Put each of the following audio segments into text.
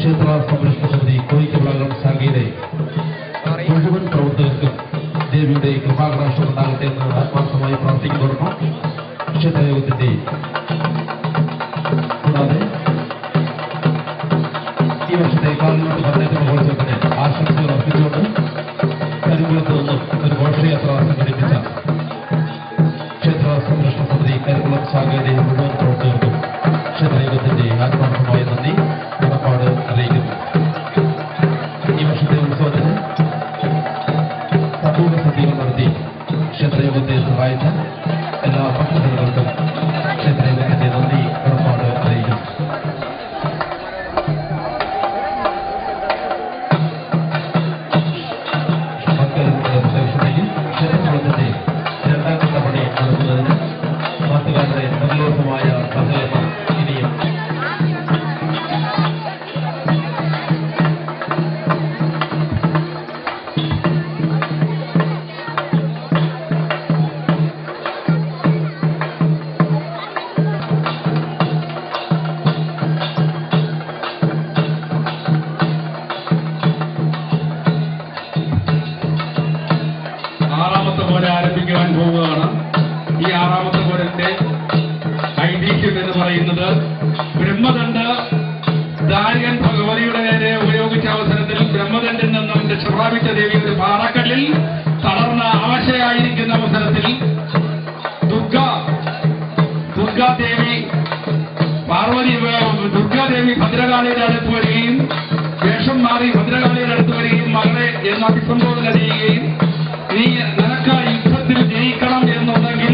ക്ഷേത്ര സംരക്ഷണ സമിതി കോയിക്കവിളകം സംഗീതെ മുഴുവൻ പ്രവർത്തകർക്കും ദേവിയുടെ കൃപാകടാക്ഷം ഉണ്ടാകട്ടെ എന്ന് ആത്മാർത്ഥമായി പ്രാർത്ഥിക്കുന്നതോടൊപ്പം ക്ഷേത്രയോഗത്തിന്റെ കൂടാതെ ഈ വർഷത്തെ കാലിലോട്ട് പഞ്ചായത്ത് മഹോത്സവത്തിന് ആശംസകൾ അർപ്പിച്ചുകൊണ്ട് കരികുളത്ത് നിന്നും ഒരു ഘോഷയാത്ര സംഘടിപ്പിച്ച ക്ഷേത്ര സംരക്ഷണ സമിതി കരികുളം ശാഖയുടെ മുഴുവൻ പ്രവർത്തകർക്കും ക്ഷേത്രയോഗത്തിന്റെ ആത്മാർത്ഥമായ നന്ദി കടപ്പാട് അറിയിക്കുന്നു. ഈ വർഷത്തെ ഉത്സവത്തിന് സമ്പൂർണ്ണ സദ്യകൾ നടത്തി ക്ഷേത്രയോഗത്തെ സഹായിച്ച എല്ലാ ഭക്തജനങ്ങൾക്കും ക്ഷേത്രയോഗത്തിന്റെ നന്ദി കടപ്പാട് അറിയിക്കുന്നു. ക്ഷേത്രകുളത്തിന്റെ രണ്ടാം ഘട്ട പണി നടത്തുന്നതിന് നാട്ടുകാരുടെ നിർലോഭമായ സഹകരണം ഇനിയും ആറാമത്തെ പോലെ ആരംഭിക്കുവാൻ പോവുകയാണ്. ഈ ആറാമത്തെ പോരന്റെ ഐതിഹ്യം എന്ന് പറയുന്നത് ബ്രഹ്മദണ്ഡ് ദാരികൻ ഭഗവതിയുടെ നേരെ ഉപയോഗിച്ച അവസരത്തിൽ ബ്രഹ്മദണ്ഡിൽ നിന്നും രക്ഷപ്രാപിച്ച ദേവി ഒരു പാറക്കല്ലിൽ തളർന്ന അവശയായിരിക്കുന്ന അവസരത്തിൽ ദുർഗാദേവി ഭദ്രകാളിയുടെ അടുത്ത് വരികയും വേഷം മാറി ഭദ്രകാളിയുടെ അടുത്ത് വരികയും മകളെ എന്ന് അഭിസംബോധന ചെയ്യുകയും നിനക്ക് യുദ്ധത്തിൽ ജയിക്കണം എന്നുണ്ടെങ്കിൽ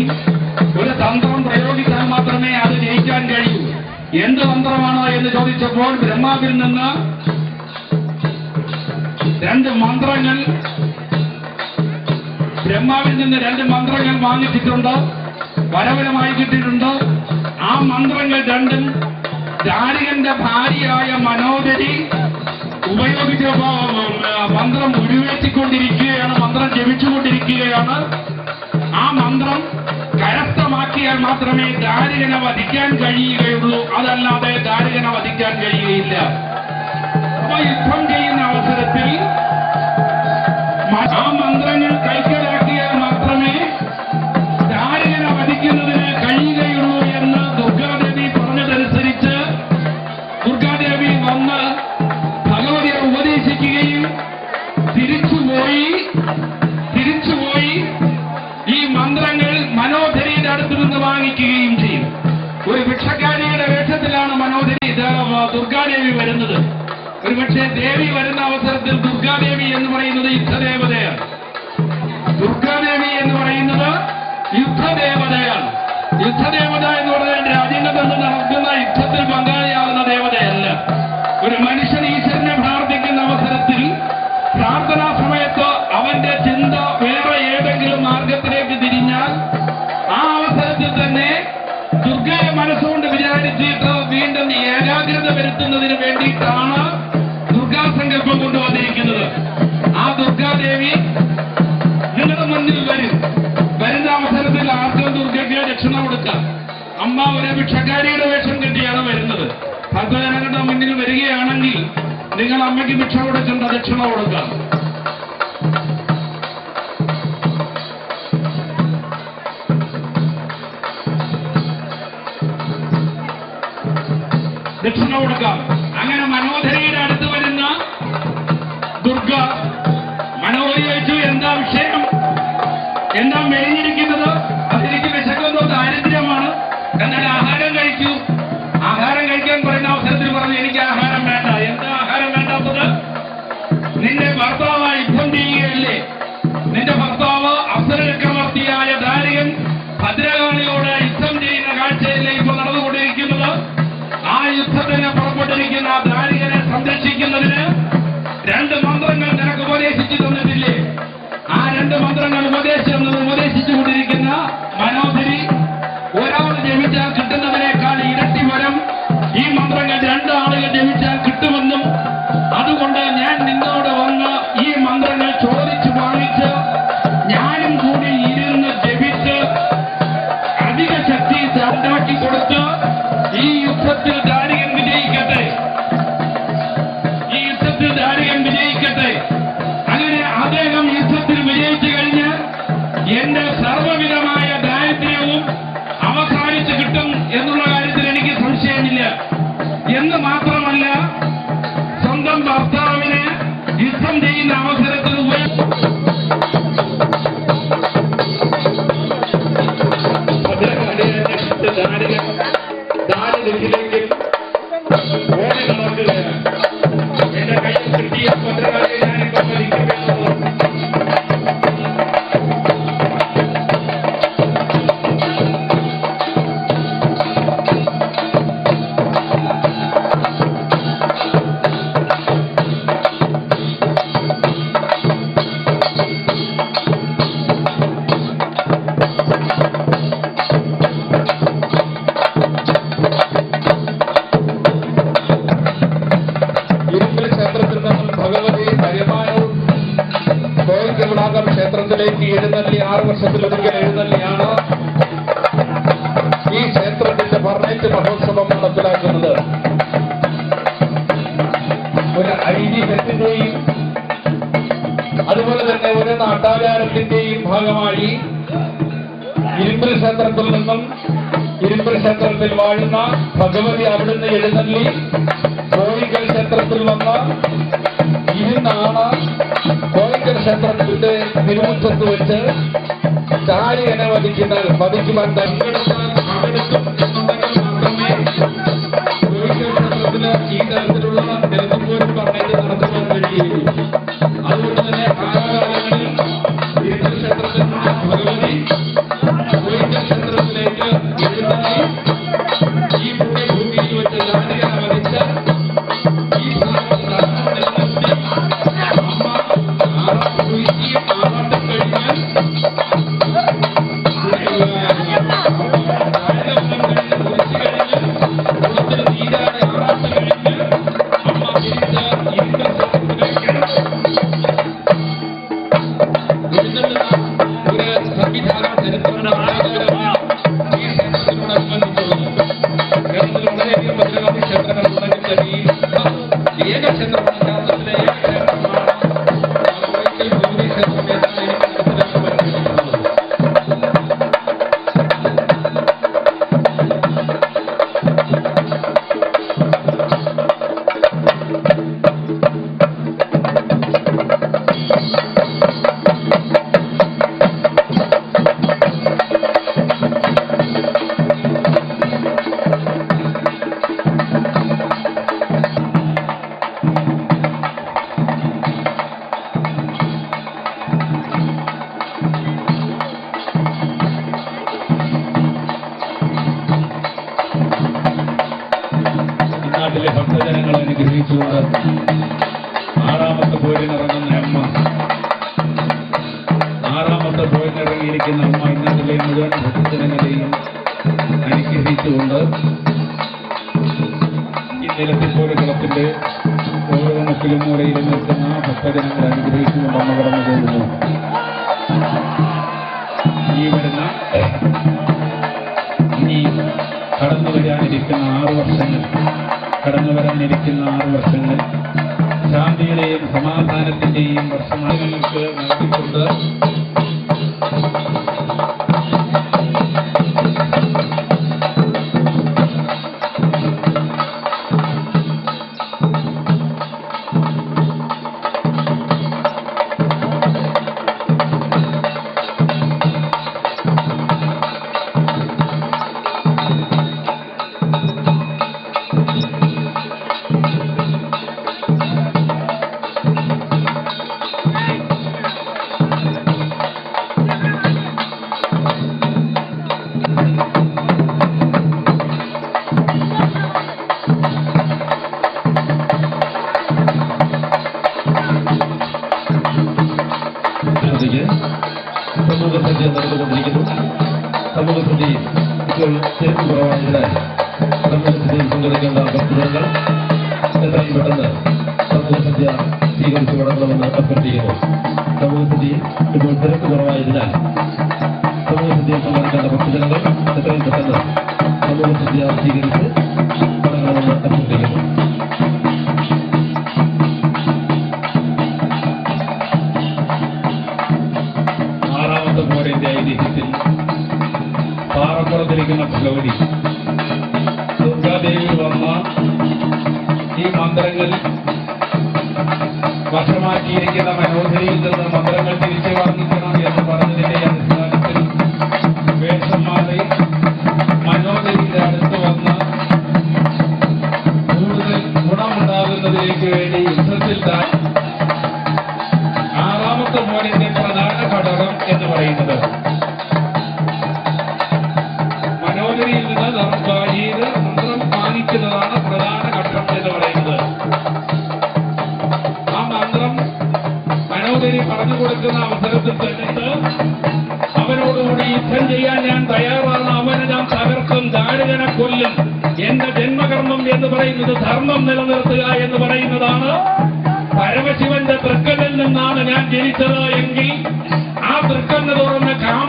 ഒരു തന്ത്രം പ്രയോഗിച്ചാൽ മാത്രമേ അത് ജയിക്കാൻ കഴിയൂ. എന്ത് തന്ത്രമാണ് എന്ന് ചോദിച്ചപ്പോൾ ബ്രഹ്മാവിൽ നിന്ന് രണ്ട് മന്ത്രങ്ങൾ വാങ്ങിച്ചിട്ടുണ്ട്, വരവരമായി കിട്ടിയിട്ടുണ്ട്. ആ മന്ത്രങ്ങൾ രണ്ടും ദാരികന്റെ ഭാര്യയായ മനോദരി ഉപയോഗിച്ച് മന്ത്രം ഉരുവേറ്റിക്കൊണ്ടിരിക്കുകയാണ്, മന്ത്രം ജപിച്ചുകൊണ്ടിരിക്കുകയാണ്. ആ മന്ത്രം കരസ്ഥമാക്കിയാൽ മാത്രമേ ദാരികനെ വധിക്കാൻ കഴിയുകയുള്ളൂ, അതല്ലാതെ ദാരികനെ വധിക്കാൻ കഴിയുകയില്ല. അപ്പൊ യുദ്ധം ചെയ്യുന്ന അവസരത്തിൽ ആ മന്ത്രങ്ങൾ കൈക്കലാക്കിയാൽ മാത്രമേ ദാരികനെ വധിക്കുന്നതിന് കഴിയുകയുള്ളൂ എന്ന് ദുർഗാദേവി പറഞ്ഞതനുസരിച്ച് ദുർഗാദേവി വന്ന് ഭഗവതിയെ ഉപദേശിക്കുകയും തിരിച്ചുപോയി ഈ മന്ത്രങ്ങൾ മനോധരിയുടെ അടുത്ത് നിന്ന് വാങ്ങിക്കുകയും ചെയ്യും. ഒരു ഭിക്ഷക്കാരിയുടെ വേഷത്തിലാണ് ദുർഗാദേവി വരുന്നത്. ഒരുപക്ഷെ ദേവി വരുന്ന അവസരത്തിൽ ദുർഗാദേവി എന്ന് പറയുന്നത് യുദ്ധദേവതയാണ്. ദുർഗാദേവി എന്ന് പറയുന്നത് യുദ്ധദേവതയാണ്. യുദ്ധദേവത എന്ന് പറഞ്ഞാൽ രാജ്യങ്ങളിൽ നിന്ന് നടക്കുന്ന യുദ്ധത്തിൽ പങ്കാളിയാകുന്ന ദേവതയല്ല. ഒരു മനുഷ്യൻ ഈശ്വരനെ പ്രാർത്ഥിക്കുന്ന അവസരത്തിൽ പ്രാർത്ഥനാ സമയത്ത് അവന്റെ ചിന്ത വേറെ ഏതെങ്കിലും മാർഗത്തിലേക്ക് തിരിഞ്ഞാൽ ആ അവസരത്തിൽ തന്നെ ദുർഗയെ മനസ്സുകൊണ്ട് വിചാരിച്ചിട്ട് വീണ്ടും ഏകാഗ്രത വരുത്തുന്നതിന് വേണ്ടിയിട്ടാണ് ദുർഗാസങ്കല്പം കൊണ്ടുവന്നിരിക്കുന്നത്. ആ ദുർഗാദേവി നിങ്ങളുടെ മുന്നിൽ വരുന്ന അവസരത്തിൽ ആർക്കും ദുർഗയ്ക്ക് ദക്ഷിണ കൊടുക്കാം. അമ്മ ഒരു ഭിക്ഷക്കാരിയുടെ വേഷം കെട്ടിയാണ് വരുന്നത്. ഭക്തജനങ്ങളുടെ മുന്നിൽ വരികയാണെങ്കിൽ നിങ്ങൾ അമ്മയ്ക്ക് ഭിക്ഷ കൊടുക്കേണ്ട ദക്ഷിണ കൊടുക്കാം. ദക്ഷിണ കൊടുക്കാം. അങ്ങനെ മനോധരിയുടെ അടുത്ത് വരുന്ന ദുർഗ മനോഹരി ചോദിച്ചു, എന്താ വിഷയം, എന്താ മെലിഞ്ഞിരിക്കുന്നത്? അതെനിക്ക് വിശക്കുന്നോ ദാരിദ്ര്യമാണ്, എന്നാൽ ആഹാരം കഴിക്കൂ. ആഹാരം കഴിക്കാൻ പറയുന്ന അവസരത്തിൽ പറഞ്ഞു, എനിക്ക് ആഹാരം വേണ്ട. എന്താ ആഹാരം വേണ്ടാത്തത്? നിന്റെ ഭർത്താവ് യുദ്ധം ചെയ്യുകയല്ലേ? നിന്റെ ഭർത്താവ് അസുര ചക്രവർത്തിയായ ദാരികൻ ഭദ്രകാളിയോട് യുദ്ധം ചെയ്യുന്ന കാഴ്ചയിലെ ഇപ്പോൾ നടന്നുകൊണ്ടിരിക്കുന്നത്. ആ യുദ്ധത്തിന് പുറപ്പെട്ടിരിക്കുന്ന ദാരികനെ സംരക്ഷിക്കുന്നതിന് രണ്ട് മന്ത്രങ്ങൾ നിനക്ക് ഉപദേശിച്ചു തന്നിട്ടില്ലേ? ആ രണ്ട് മന്ത്രങ്ങൾ ഉപദേശിച്ചുകൊണ്ടിരിക്കുന്ന മനോധരി ഒരാൾ ജപിച്ചാൽ കിട്ടുന്നതിനേക്കാൾ ഇരട്ടി വരം ഈ മന്ത്രങ്ങൾ രണ്ടാളുകൾ ജപിച്ചാൽ കിട്ടുമെന്നും, അതുകൊണ്ട് ഞാൻ നിന്നോട് വന്ന് ഈ മന്ത്രങ്ങൾ ചോദിച്ചു വാങ്ങിച്ച് ഞാനും കൂടി ഇരുന്ന് ജപിച്ച് അധിക ശക്തി ഉണ്ടാക്കി കൊടുത്ത് ഈ യുദ്ധത്തിൽ ദാരികൻ വിജയിക്കട്ടെ. ക്ഷേത്രത്തിലേക്ക് എഴുന്നള്ളി 6 വർഷത്തിലൊരിക്കൽ എഴുന്നള്ളിയാണ് ഈ ക്ഷേത്രത്തിന്റെ ഫർണൈറ്റ് മഹോത്സവം നടപ്പിലാക്കുന്നത്. ഒരു ഐതിഹ്യത്തിന്റെയും അതുപോലെ തന്നെ ഒരു നാട്ടാചാരത്തിന്റെയും ഭാഗമായി ഇരുമ്പൽ ക്ഷേത്രത്തിൽ നിന്നും ഇരുമ്പൽ ക്ഷേത്രത്തിൽ വാഴുന്ന ഭഗവതി അവിടുന്ന് എഴുന്നള്ളി കോയിക്കൽ ക്ഷേത്രത്തിൽ വന്ന ഇന്നാണ് കോയിക്കൽ ക്ഷേത്രത്തിന്റെ തിരുമുറ്റത്ത് വെച്ച് ചാരിയനെ വധിക്കുവാൻ പങ്കെടുത്താൽ എന്നുണ്ടെങ്കിൽ മാത്രമേ കോയിക്കൽ ക്ഷേത്രത്തിന് ഈ തരത്തിലുള്ള ജലസംഭവം പറഞ്ഞിട്ട് നടത്തുവാൻ കഴിയുകയുള്ളൂ. അതുകൊണ്ട് തന്നെ കാലാകാലങ്ങളിൽ ഇരുമ്പൽ ക്ഷേത്രത്തിൽ നിന്ന് ഭഗവതി കോയിക്കൽ ക്ഷേത്രത്തിലേക്ക് എഴുന്നള്ളി ഈ പുണ്യഭൂമിയിൽ വെച്ച് ചാരിയനെ വധിച്ച് ഈ ഭാഗം നിലനിർത്തി അമ്മ ആറാട്ടും കഴിഞ്ഞ് നാട്ടിലെ ഭക്തജനങ്ങളെ അനുഗ്രഹിച്ചുകൊണ്ട് 6ാമത്തെ പോരിനിറങ്ങുന്ന അമ്മ 6ാമത്തെ പോരിനിറങ്ങിയിരിക്കുന്ന അമ്മ ഇന്നത്തിലെ മുഴുവൻ ഭക്തജനങ്ങളെയും അനുഗ്രഹിച്ചുകൊണ്ട് ഈ നിലത്തിപ്പോര് കളത്തിന്റെ ഓരോ മുക്കിലും മൂലയിലും നിൽക്കുന്ന ഭക്തജനങ്ങളെ അനുഗ്രഹിച്ചുകൊണ്ട് അമ്മ കടന്നു പോകുന്നു. ഈ വരുന്ന ഇനി കടന്നു വരാനിരിക്കുന്ന 6 വർഷങ്ങൾ ശാന്തിയുടെയും സമാധാനത്തിന്റെയും വർഷങ്ങൾക്ക് നൽകിക്കൊണ്ട് സമൂഹസദ്യ നടന്നുകൊണ്ടിരിക്കുന്നു. സമൂഹസദ്യയിൽ ഇപ്പോൾ തിരക്ക് കുറവായതിനാൽ സമൂഹസദ്യയിൽ പങ്കെടുക്കേണ്ട ഭക്തജനങ്ങൾ എത്രയും പെട്ടെന്ന് സമൂഹസദ്യ സ്വീകരിച്ചു മടങ്ങണമെന്ന് അഭ്യർത്ഥിക്കുന്നു. സമൂഹസദ്യയിൽ ഇപ്പോൾ തിരക്ക് കുറവായതിനാൽ സമൂഹസദ്യയിൽ പങ്കെടുക്കേണ്ട ഭക്തജനങ്ങൾ എത്രയും പെട്ടെന്ന് സമൂഹസദ്യ സ്വീകരിച്ച് മടങ്ങണമെന്ന് അഭ്യർത്ഥിക്കുന്നു. പോരിന്റെ ഐതിഹ്യത്തിൽ പാറപ്പുറത്തിരിക്കുന്ന ഭഗവതി ദുർഗാദേവി വന്ന ഈ മന്ത്രങ്ങൾ വശമാക്കിയിരിക്കുന്ന മനോഹരിയിൽ നിന്ന് മന്ത്രങ്ങൾ തിരിച്ചു വാങ്ങിക്കണം എന്ന് പറഞ്ഞതിന്റെ അടിസ്ഥാനത്തിൽ വേഷം മാറി മനോഹരിയുടെ അടുത്ത് വന്ന് കൂടുതൽ ഗുണമുണ്ടാകുന്നതിലേക്ക് വേണ്ടി യുദ്ധത്തിൽ 6ാമത്തെ പോരിന്റെ പ്രധാന ഘടകം എന്ന് പറയുന്നത് മനോഹരിയിൽ നിന്ന് മന്ത്രം വാങ്ങിക്കുന്നതാണ് പ്രധാന ഘട്ടം എന്ന് പറയുന്നത്. ആ മന്ത്രം മനോഹരി പറഞ്ഞു കൊടുക്കുന്ന അവസരത്തിൽ തന്നെ അവനോടുകൂടി യുദ്ധം ചെയ്യാൻ ഞാൻ തയ്യാറാണ്, അവനെ ഞാൻ തകർക്കും, ദാരികനെ കൊല്ലും, എന്റെ ജന്മകർമ്മം എന്ന് പറയുന്നത് ധർമ്മം നിലനിർത്തുക എന്ന് പറയുന്നതാണ്. പരമശിവന്റെ തൃക്കലിൽ നിന്നാണ് ഞാൻ ജനിച്ചത് എങ്കിൽ ആ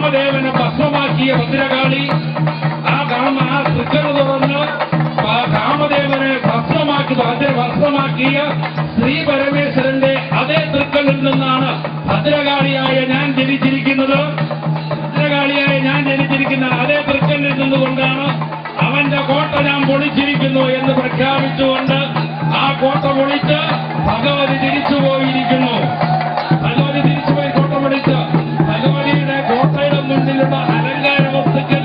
കാമദേവനെ ഭസ്മമാക്കിയ ഭദ്രകാളി ആ തൃക്കണ് തുറന്ന് കാമദേവനെ ഭസ്മമാക്കിയ ശ്രീ പരമേശ്വരന്റെ അതേ തൃക്കണ്ണിൽ നിന്നാണ് ഭദ്രകാളിയായ ഞാൻ ജനിച്ചിരിക്കുന്നത്. ഭദ്രകാളിയായ ഞാൻ ജനിച്ചിരിക്കുന്ന അതേ തൃക്കണ്ണിൽ നിന്നുകൊണ്ടാണ് അവന്റെ കോട്ട ഞാൻ പൊളിച്ചിരിക്കുന്നു എന്ന് പ്രഖ്യാപിച്ചുകൊണ്ട് ആ കോട്ട പൊളിച്ച് ഭഗവതി തിരിച്ചുപോയിരിക്കുന്നു. ഭഗവതി തിരിച്ചുപോയി കോട്ട പൊളിച്ച് ഭഗവതിയുടെ കോട്ടയുടെ മുന്നിലുള്ള അലങ്കാര വസ്തുക്കൾ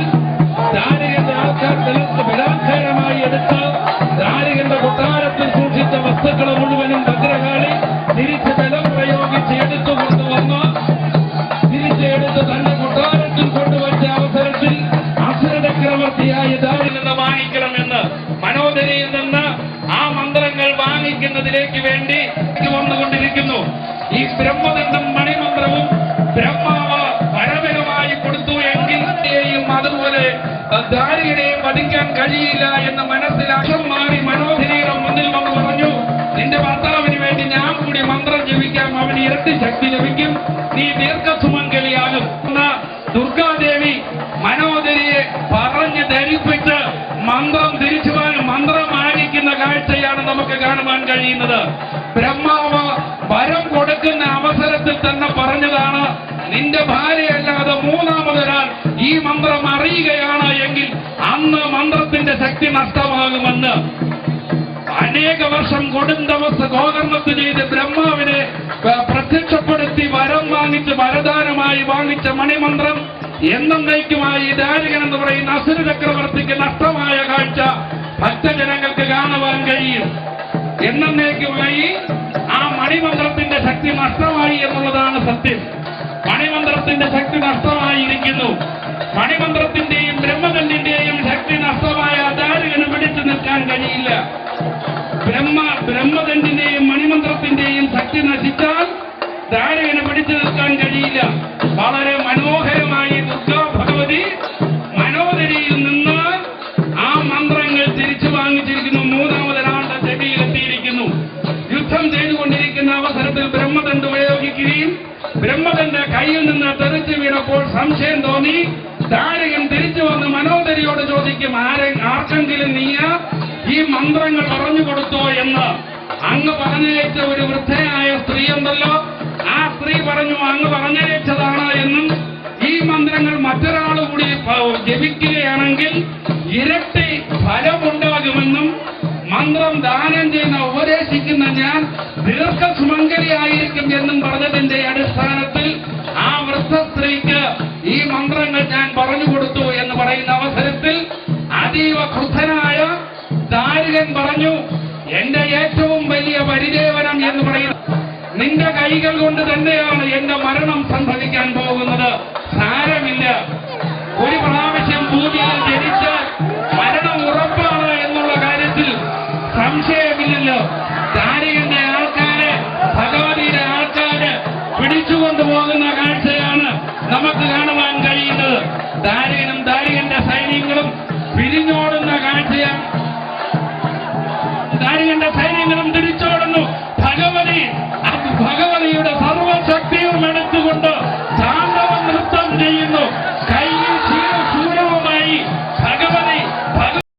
ദാരികന്റെ ആൾക്കാർ ബലാത്കാരമായി എടുത്ത് ദാരികന്റെ കൊട്ടാരത്തിൽ സൂക്ഷിച്ച വസ്തുക്കളെ മുഴുവനും ഭദ്രകാളി തിരിച്ച് ബലം പ്രയോഗിച്ച് എടുത്തു കൊണ്ടുവന്ന് തിരിച്ചെടുത്ത് തന്റെ കൊട്ടാരത്തിൽ കൊണ്ടുവച്ച അവസരത്തിൽ അസുരചക്രവർത്തിയായ ദാരിൽ നിന്ന് വാങ്ങിക്കണമെന്ന് മനോദരിയിൽ നിന്ന് ആ മന്ത്രങ്ങൾ വാങ്ങിക്കുന്നതിലേക്ക് വേണ്ടി വന്നുകൊണ്ടിരിക്കുന്നു. ഈ ബ്രഹ്മദണ്ഡം മണിമന്ത്രവും ബ്രഹ്മാവ് പരമരമായി കൊടുത്തു എങ്കിൽ അതുപോലെ ദാരികനെയും വധിക്കാൻ കഴിയില്ല എന്ന് മനസ്സിലാക്ഷം മാറി മനോഹരിയുടെ മുന്നിൽ വന്ന് പറഞ്ഞു, നിന്റെ ഭർത്താവിന് വേണ്ടി ഞാൻ കൂടി മന്ത്രം ജപിക്കാം, അവന് ഇരട്ടി ശക്തി ലഭിക്കും, നീ ദീർഘസുമംഗലിയാകും. ദുർഗാദേവി മനോദരിയെ പറഞ്ഞ് ധരിപ്പിച്ച് മന്ത്രം മന്ത്രമായിരിക്കുന്ന കാഴ്ചയാണ് നമുക്ക് കാണുവാൻ കഴിയുന്നത്. ബ്രഹ്മാവ് വരം കൊടുക്കുന്ന അവസരത്തിൽ തന്നെ പറഞ്ഞതാണ്, നിന്റെ ഭാര്യയല്ലാതെ മൂന്നാമതൊരാൾ ഈ മന്ത്രം അറിയുകയാണ് എങ്കിൽ അന്ന് മന്ത്രത്തിന്റെ ശക്തി നഷ്ടമാകുമെന്ന്. അനേക വർഷം കൊടുന്തപസ് ഗോകർമ്മത്ത് ചെയ്ത് ബ്രഹ്മാവിനെ പ്രത്യക്ഷപ്പെടുത്തി വരം വാങ്ങിച്ച് വരദാനമായി വാങ്ങിച്ച മണിമന്ത്രം എന്നേക്കുമായി ദാരികൻ എന്ന് പറയുന്ന അസുര ചക്രവർത്തിക്ക് നഷ്ടമായ കാഴ്ച ഭക്തജനങ്ങൾക്ക് കാണുവാൻ കഴിയും. എന്നേക്കുമായി ആ മണിമന്ത്രത്തിന്റെ ശക്തി നഷ്ടമായി എന്നുള്ളതാണ് സത്യം. മണിമന്ത്രത്തിന്റെ ശക്തി നഷ്ടമായിരിക്കുന്നു. മണിമന്ത്രത്തിന്റെയും ബ്രഹ്മദണ്ഡിന്റെയും ശക്തി നഷ്ടമായ ദാരികന് പിടിച്ചു നിൽക്കാൻ കഴിയില്ല. ബ്രഹ്മദണ്ഡിന്റെയും മണിമന്ത്രത്തിന്റെയും ശക്തി നശിച്ചാൽ ദാരികന് പിടിച്ചു നിൽക്കാൻ കഴിയില്ല. വളരെ മനോഹരമായി ദുർഗാ ഭഗവതി മനോദരിയിൽ നിന്ന് ആ മന്ത്രങ്ങൾ തിരിച്ചു വാങ്ങിച്ചിരിക്കുന്നു. മൂന്നാമതൊരാളുടെ ചെവിയിലെത്തിയിരിക്കുന്നു. യുദ്ധം ചെയ്തുകൊണ്ടിരിക്കുന്ന അവസരത്തിൽ ബ്രഹ്മദണ്ഡ് ഉപയോഗിക്കുകയും ബ്രഹ്മദണ്ഡ് കയ്യിൽ നിന്ന് തെറിച്ചു വീണപ്പോൾ സംശയം തോന്നി. ദാരികൻ തിരിച്ചു വന്ന് മനോദരിയോട് ചോദിക്കും, ആർക്കെങ്കിലും നീ ഈ മന്ത്രങ്ങൾ പറഞ്ഞു കൊടുത്തോ എന്ന്. അങ്ങ് പറഞ്ഞയച്ച ഒരു വൃദ്ധയായ സ്ത്രീ ഉണ്ടല്ലോ, ആ സ്ത്രീ പറഞ്ഞു അങ്ങ് പറഞ്ഞയച്ചതാണ് എന്നും ഈ മന്ത്രങ്ങൾ മറ്റൊരാൾ കൂടി ജപിക്കുകയാണെങ്കിൽ ഇരട്ടി ഫലമുണ്ടാകുമെന്നും മന്ത്രം ദാനം ചെയ്യുന്ന ഉപദേശിക്കുന്ന ഞാൻ ദീർഘസുമംഗലിയായിരിക്കും എന്നും പറഞ്ഞതിന്റെ അടിസ്ഥാനത്തിൽ ആ വൃദ്ധ സ്ത്രീക്ക് ഈ മന്ത്രങ്ങൾ ഞാൻ പറഞ്ഞു കൊടുത്തു എന്ന് പറയുന്ന അവസരത്തിൽ അതീവ ക്രുദ്ധനായ ദാരികൻ പറഞ്ഞു, എന്റെ ഏറ്റവും വലിയ പരിദേവനം എന്ന് പറയുന്നത് നിന്റെ കൈകൾ കൊണ്ട് തന്നെയാണ് എന്റെ മരണം സംഭവിക്കാൻ പോകുന്നത്. സാരമില്ല, ഒരു പ്രാവശ്യം ഭൂമിയിൽ ജനിച്ച് മരണം ഉറപ്പാണ് എന്നുള്ള കാര്യത്തിൽ സംശയമില്ലല്ലോ. ദാരികന്റെ ആൾക്കാര് ഭഗവതിയുടെ ആൾക്കാര് പിടിച്ചുകൊണ്ടുപോകുന്ന കാഴ്ചയാണ് നമുക്ക് കാണുവാൻ കഴിയുന്നത്. ദാരികനും ദാരികന്റെ സൈന്യങ്ങളും പിരിഞ്ഞോടുന്ന കാഴ്ചയാണ്. ദാരികന്റെ സൈന്യങ്ങളും തിരിച്ചോടുന്നു. ഭഗവതി